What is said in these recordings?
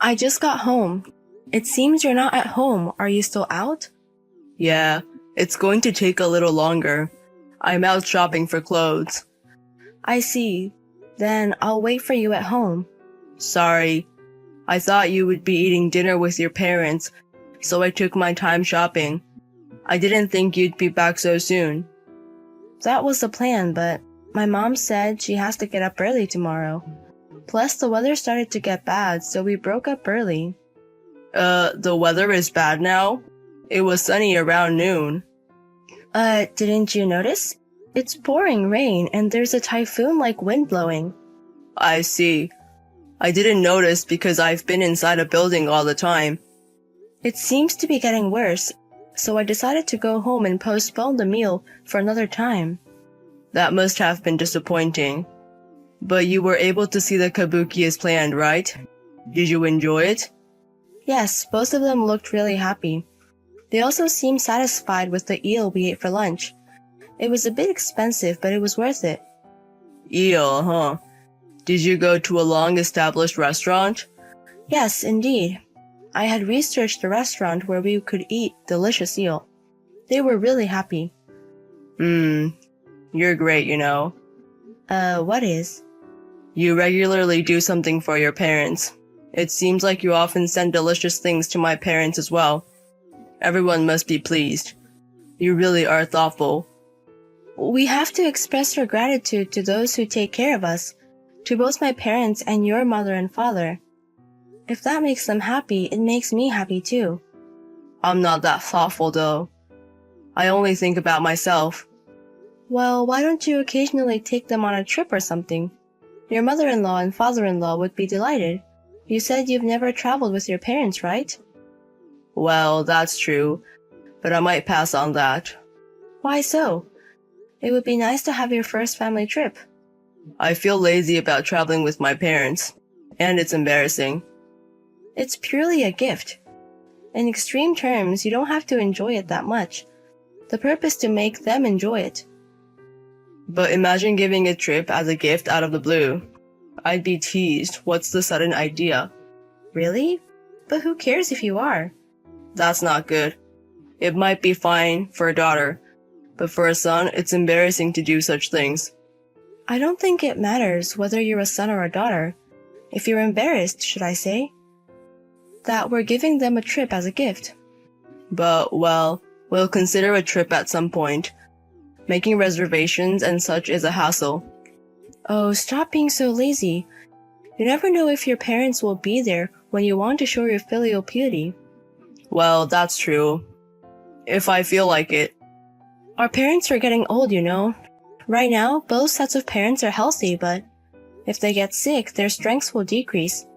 I just got home. It seems you're not at home. Are you still out? Yeah, it's going to take a little longer. I'm out shopping for clothes. I see. Then I'll wait for you at home. Sorry. I thought you would be eating dinner with your parents, so I took my time shopping. I didn't think you'd be back so soon. That was the plan, but my mom said she has to get up early tomorrow. Plus, the weather started to get bad, so we broke up early. The weather is bad now? It was sunny around noon. Didn't you notice? It's pouring rain and there's a typhoon-like wind blowing. I see. I didn't notice because I've been inside a building all the time. It seems to be getting worse, so I decided to go home and postpone the meal for another time. That must have been disappointing. But you were able to see the kabuki as planned, right? Did you enjoy it? Yes, both of them looked really happy. They also seemed satisfied with the eel we ate for lunch. It was a bit expensive, but it was worth it. Eel, huh? Did you go to a long-established restaurant? Yes, indeed. I had researched a restaurant where we could eat delicious eel. They were really happy. You're great, you know. What is? You regularly do something for your parents. It seems like you often send delicious things to my parents as well. Everyone must be pleased. You really are thoughtful. We have to express our gratitude to those who take care of us, to both my parents and your mother and father. If that makes them happy, it makes me happy too. I'm not that thoughtful though. I only think about myself. Well, why don't you occasionally take them on a trip or something? Your mother-in-law and father-in-law would be delighted. You said you've never traveled with your parents, right? Well, that's true, but I might pass on that. Why so? It would be nice to have your first family trip. I feel lazy about traveling with my parents, and it's embarrassing. It's purely a gift. In extreme terms, you don't have to enjoy it that much. The purpose is to make them enjoy it. But imagine giving a trip as a gift out of the blue. I'd be teased. What's the sudden idea? Really? But who cares if you are? That's not good. It might be fine for a daughter, but for a son, it's embarrassing to do such things. I don't think it matters whether you're a son or a daughter. If you're embarrassed, should I say? That we're giving them a trip as a gift. But, well, we'll consider a trip at some point. Making reservations and such is a hassle. Oh, stop being so lazy. You never know if your parents will be there when you want to show your filial piety. Well, that's true. If I feel like it. Our parents are getting old, you know. Right now, both sets of parents are healthy, but if they get sick, their strengths will decrease.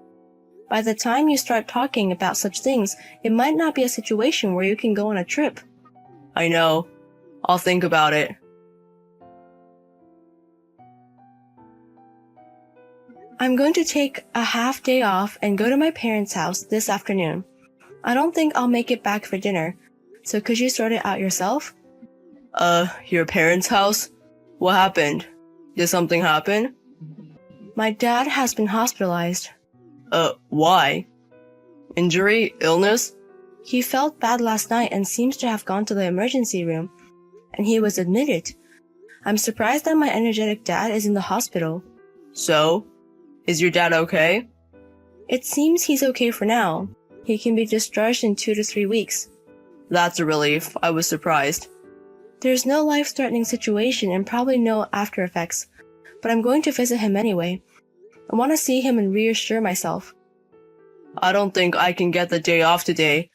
By the time you start talking about such things, it might not be a situation where you can go on a trip. I know. I'll think about it. I'm going to take a half day off and go to my parents' house this afternoon. I don't think I'll make it back for dinner, so could you sort it out yourself? Your parents' house? What happened? Did something happen? My dad has been hospitalized. Why? Injury? Illness? He felt bad last night and seems to have gone to the emergency room, and he was admitted. I'm surprised that my energetic dad is in the hospital. So? Is your dad okay? It seems he's okay for now. He can be discharged in 2 to 3 weeks. That's a relief. I was surprised. There's no life-threatening situation and probably no after effects, but I'm going to visit him anyway. I want to see him and reassure myself. I don't think I can get the day off today.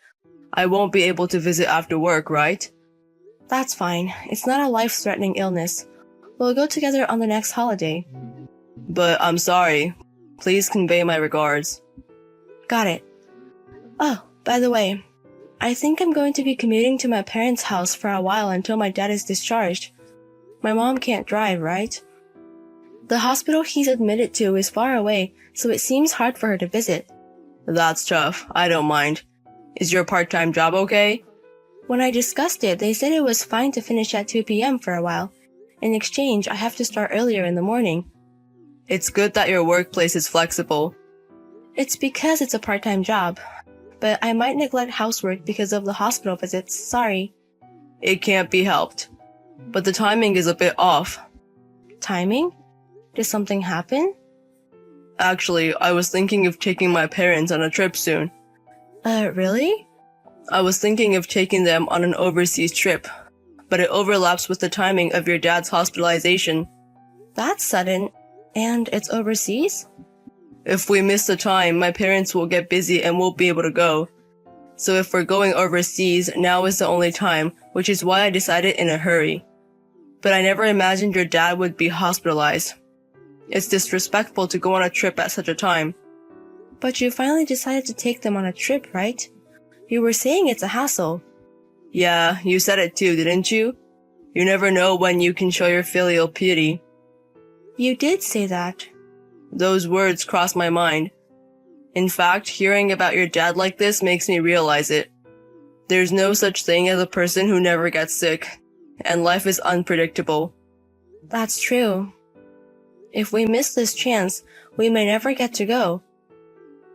I won't be able to visit after work, right? That's fine. It's not a life-threatening illness. We'll go together on the next holiday. But I'm sorry. Please convey my regards. Got it. Oh, by the way, I think I'm going to be commuting to my parents' house for a while until my dad is discharged. My mom can't drive, right? The hospital he's admitted to is far away, so it seems hard for her to visit. That's tough. I don't mind. Is your part-time job okay? When I discussed it, they said it was fine to finish at 2 p.m. for a while. In exchange, I have to start earlier in the morning. It's good that your workplace is flexible. It's because it's a part-time job, but I might neglect housework because of the hospital visits. Sorry. It can't be helped. But the timing is a bit off. Timing? Did something happen? Actually, I was thinking of taking my parents on a trip soon. Really? I was thinking of taking them on an overseas trip, but it overlaps with the timing of your dad's hospitalization. That's sudden. And it's overseas? If we miss the time, my parents will get busy and won't be able to go. So if we're going overseas, now is the only time, which is why I decided in a hurry. But I never imagined your dad would be hospitalized. It's disrespectful to go on a trip at such a time. But you finally decided to take them on a trip, right? You were saying it's a hassle. Yeah, you said it too, didn't you? You never know when you can show your filial piety. You did say that. Those words crossed my mind. In fact, hearing about your dad like this makes me realize it. There's no such thing as a person who never gets sick, and life is unpredictable. That's true. If we miss this chance, we may never get to go.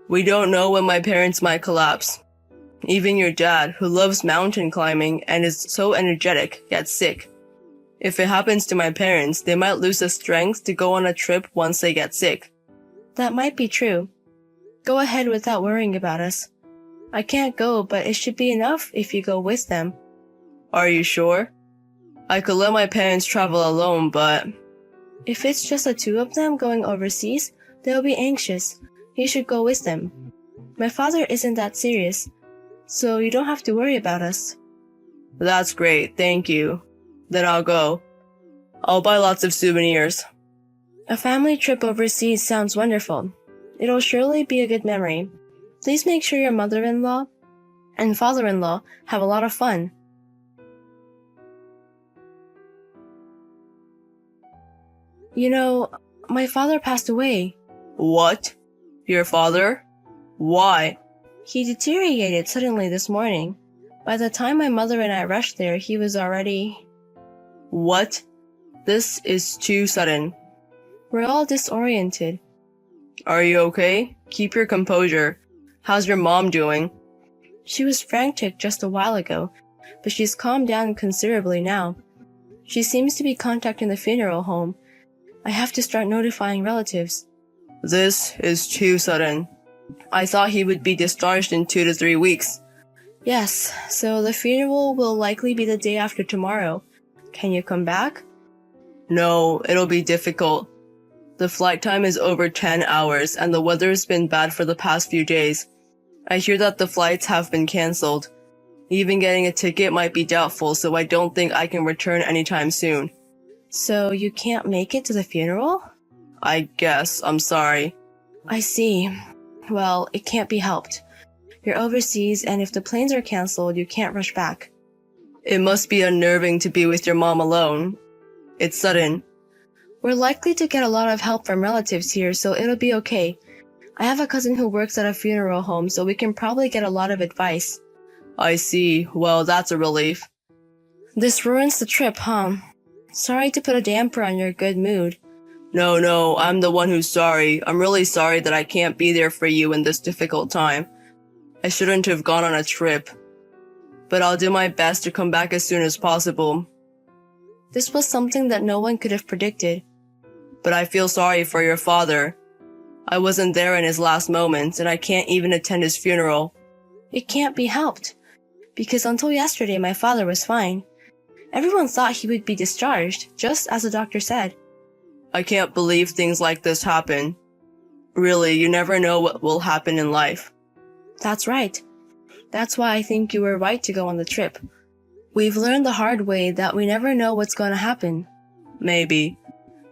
We don't know when my parents might collapse. Even your dad, who loves mountain climbing and is so energetic, gets sick. If it happens to my parents, they might lose the strength to go on a trip once they get sick. That might be true. Go ahead without worrying about us. I can't go, but it should be enough if you go with them. Are you sure? I could let my parents travel alone, but... If it's just the two of them going overseas, they'll be anxious. You should go with them. My father isn't that serious, so you don't have to worry about us. That's great, thank you. Then I'll go. I'll buy lots of souvenirs. A family trip overseas sounds wonderful. It'll surely be a good memory. Please make sure your mother-in-law and father-in-law have a lot of fun. You know, my father passed away. What? Your father? Why? He deteriorated suddenly this morning. By the time my mother and I rushed there, he was already... What? This is too sudden. We're all disoriented. Are you okay? Keep your composure. How's your mom doing? She was frantic just a while ago, but she's calmed down considerably now. She seems to be contacting the funeral home. I have to start notifying relatives. This is too sudden. I thought he would be discharged in 2 to 3 weeks. Yes, so the funeral will likely be the day after tomorrow. Can you come back? No, it'll be difficult. The flight time is over 10 hours and the weather's been bad for the past few days. I hear that the flights have been cancelled. Even getting a ticket might be doubtful, so I don't think I can return anytime soon. So you can't make it to the funeral? I guess. I'm sorry. I see. Well, it can't be helped. You're overseas, and if the planes are cancelled, you can't rush back. It must be unnerving to be with your mom alone. It's sudden. We're likely to get a lot of help from relatives here, so it'll be okay. I have a cousin who works at a funeral home, so we can probably get a lot of advice. I see. Well, that's a relief. This ruins the trip, huh? Sorry to put a damper on your good mood. No, I'm the one who's sorry. I'm really sorry that I can't be there for you in this difficult time. I shouldn't have gone on a trip. But I'll do my best to come back as soon as possible. This was something that no one could have predicted. But I feel sorry for your father. I wasn't there in his last moments, and I can't even attend his funeral. It can't be helped. Because until yesterday, my father was fine. Everyone thought he would be discharged, just as the doctor said. I can't believe things like this happen. Really, you never know what will happen in life. That's right. That's why I think you were right to go on the trip. We've learned the hard way that we never know what's going to happen. Maybe.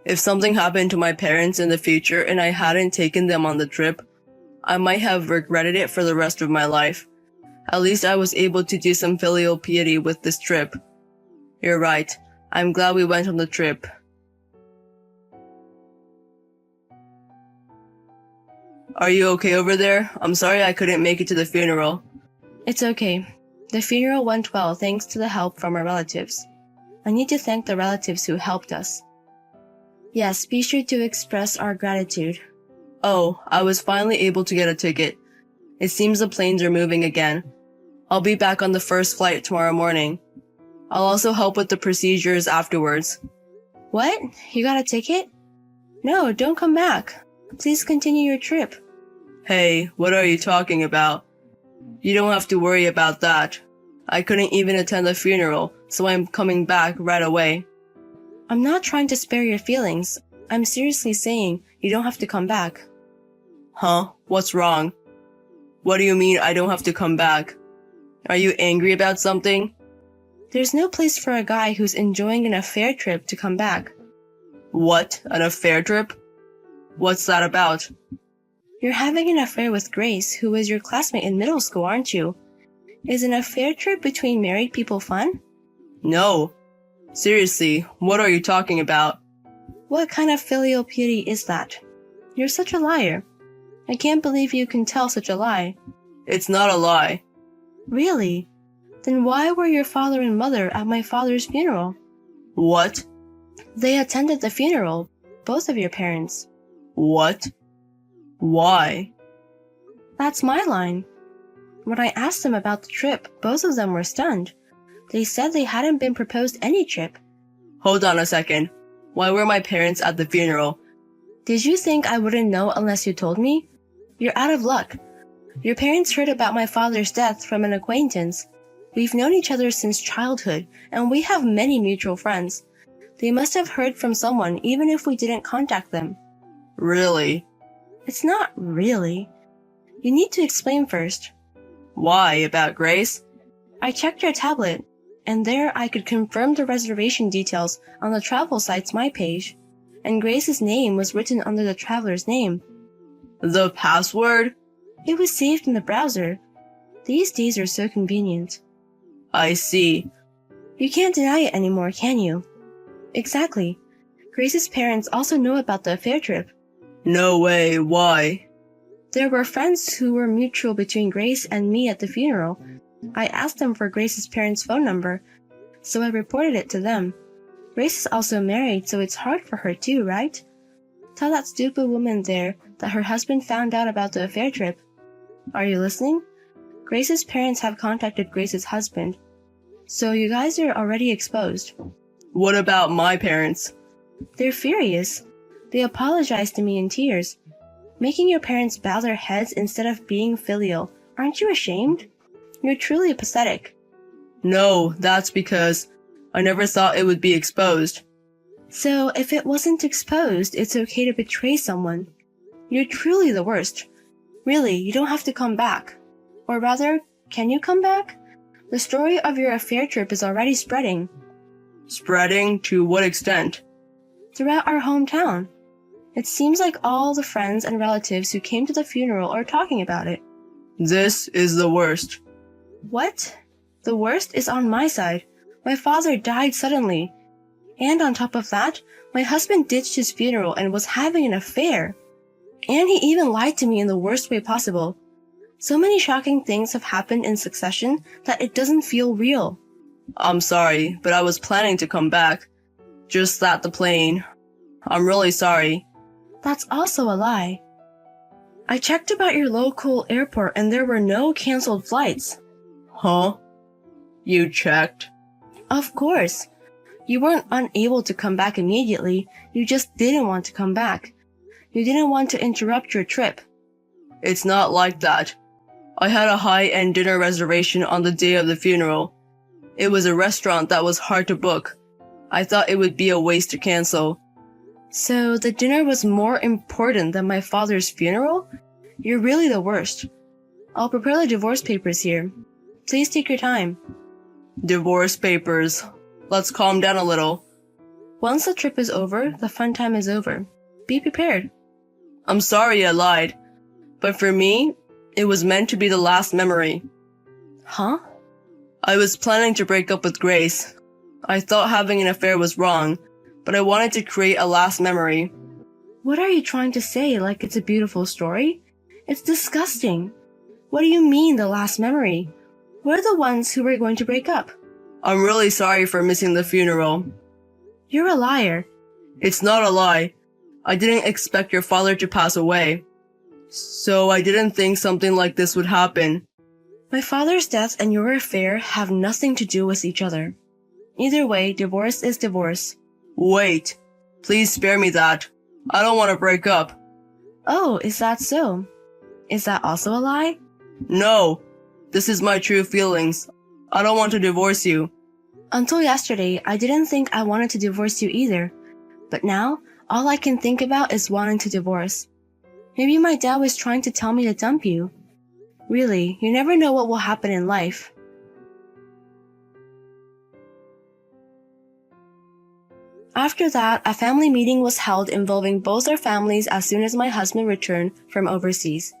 If something happened to my parents in the future and I hadn't taken them on the trip, I might have regretted it for the rest of my life. At least I was able to do some filial piety with this trip. You're right. I'm glad we went on the trip. Are you okay over there? I'm sorry I couldn't make it to the funeral. It's okay. The funeral went well thanks to the help from our relatives. I need to thank the relatives who helped us. Yes, be sure to express our gratitude. Oh, I was finally able to get a ticket. It seems the planes are moving again. I'll be back on the first flight tomorrow morning. I'll also help with the procedures afterwards. What? You got a ticket? No, don't come back. Please continue your trip. Hey, what are you talking about? You don't have to worry about that. I couldn't even attend the funeral, so I'm coming back right away. I'm not trying to spare your feelings. I'm seriously saying you don't have to come back. Huh? What's wrong? What do you mean I don't have to come back? Are you angry about something? There's no place for a guy who's enjoying an affair trip to come back. What? An affair trip? What's that about? You're having an affair with Grace, who was your classmate in middle school, aren't you? Is an affair trip between married people fun? No. Seriously, what are you talking about? What kind of filial piety is that? You're such a liar. I can't believe you can tell such a lie. It's not a lie. Really? Then why were your father and mother at my father's funeral? What? They attended the funeral, both of your parents. What? Why? That's my line. When I asked them about the trip, both of them were stunned. They said they hadn't been proposed any trip. Hold on a second. Why were my parents at the funeral? Did you think I wouldn't know unless you told me? You're out of luck. Your parents heard about my father's death from an acquaintance. We've known each other since childhood, and we have many mutual friends. They must have heard from someone even if we didn't contact them. Really? It's not really. You need to explain first. Why? About Grace? I checked your tablet, and there I could confirm the reservation details on the travel site's My Page, and Grace's name was written under the traveler's name. The password? It was saved in the browser. These days are so convenient. I see. You can't deny it anymore, can you? Exactly. Grace's parents also know about the affair trip. No way, why? There were friends who were mutual between Grace and me at the funeral. I asked them for Grace's parents' phone number, so I reported it to them. Grace is also married, so it's hard for her too, right? Tell that stupid woman there that her husband found out about the affair trip. Are you listening? Grace's parents have contacted Grace's husband, so you guys are already exposed. What about my parents? They're furious. They apologized to me in tears. Making your parents bow their heads instead of being filial. Aren't you ashamed? You're truly pathetic. No, that's because I never thought it would be exposed. So if it wasn't exposed, it's okay to betray someone. You're truly the worst. Really, you don't have to come back. Or rather, can you come back? The story of your affair trip is already spreading. Spreading? To what extent? Throughout our hometown. It seems like all the friends and relatives who came to the funeral are talking about it. This is the worst. What? The worst is on my side. My father died suddenly. And on top of that, my husband ditched his funeral and was having an affair. And he even lied to me in the worst way possible. So many shocking things have happened in succession that it doesn't feel real. I'm sorry, but I was planning to come back. Just that the plane. I'm really sorry. That's also a lie. I checked about your local airport and there were no canceled flights. Huh? You checked? Of course. You weren't unable to come back immediately. You just didn't want to come back. You didn't want to interrupt your trip. It's not like that. I had a high-end dinner reservation on the day of the funeral. It was a restaurant that was hard to book. I thought it would be a waste to cancel. So the dinner was more important than my father's funeral? You're really the worst. I'll prepare the divorce papers here. Please take your time. Divorce papers. Let's calm down a little. Once the trip is over, the fun time is over. Be prepared. I'm sorry I lied. But for me, it was meant to be the last memory. Huh? I was planning to break up with Grace. I thought having an affair was wrong, but I wanted to create a last memory. What are you trying to say, like it's a beautiful story? It's disgusting. What do you mean, the last memory? We're the ones who were going to break up. I'm really sorry for missing the funeral. You're a liar. It's not a lie. I didn't expect your father to pass away. So I didn't think something like this would happen. My father's death and your affair have nothing to do with each other. Either way, divorce is divorce. Wait. Please spare me that. I don't want to break up. Oh, is that so? Is that also a lie? No. This is my true feelings. I don't want to divorce you. Until yesterday, I didn't think I wanted to divorce you either. But now, all I can think about is wanting to divorce. Maybe my dad was trying to tell me to dump you. Really, you never know what will happen in life. After that, a family meeting was held involving both our families as soon as my husband returned from overseas.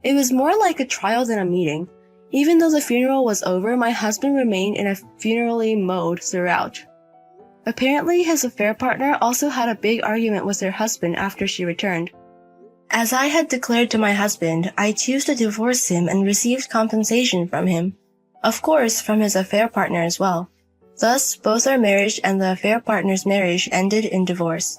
It was more like a trial than a meeting. Even though the funeral was over, my husband remained in a funerally mode throughout. Apparently, his affair partner also had a big argument with her husband after she returned. As I had declared to my husband, I chose to divorce him and received compensation from him. Of course, from his affair partner as well. Thus, both our marriage and the affair partner's marriage ended in divorce.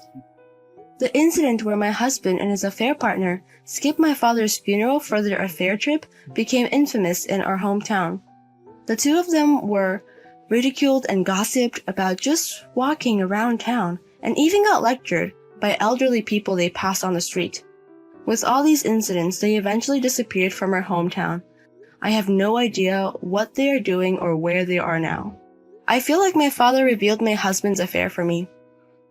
The incident where my husband and his affair partner skipped my father's funeral for their affair trip became infamous in our hometown. The two of them were ridiculed and gossiped about just walking around town, and even got lectured by elderly people they passed on the street. With all these incidents, they eventually disappeared from our hometown. I have no idea what they are doing or where they are now. I feel like my father revealed my husband's affair for me.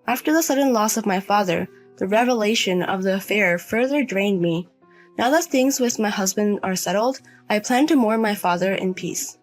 After the sudden loss of my father, the revelation of the affair further drained me. Now that things with my husband are settled, I plan to mourn my father in peace.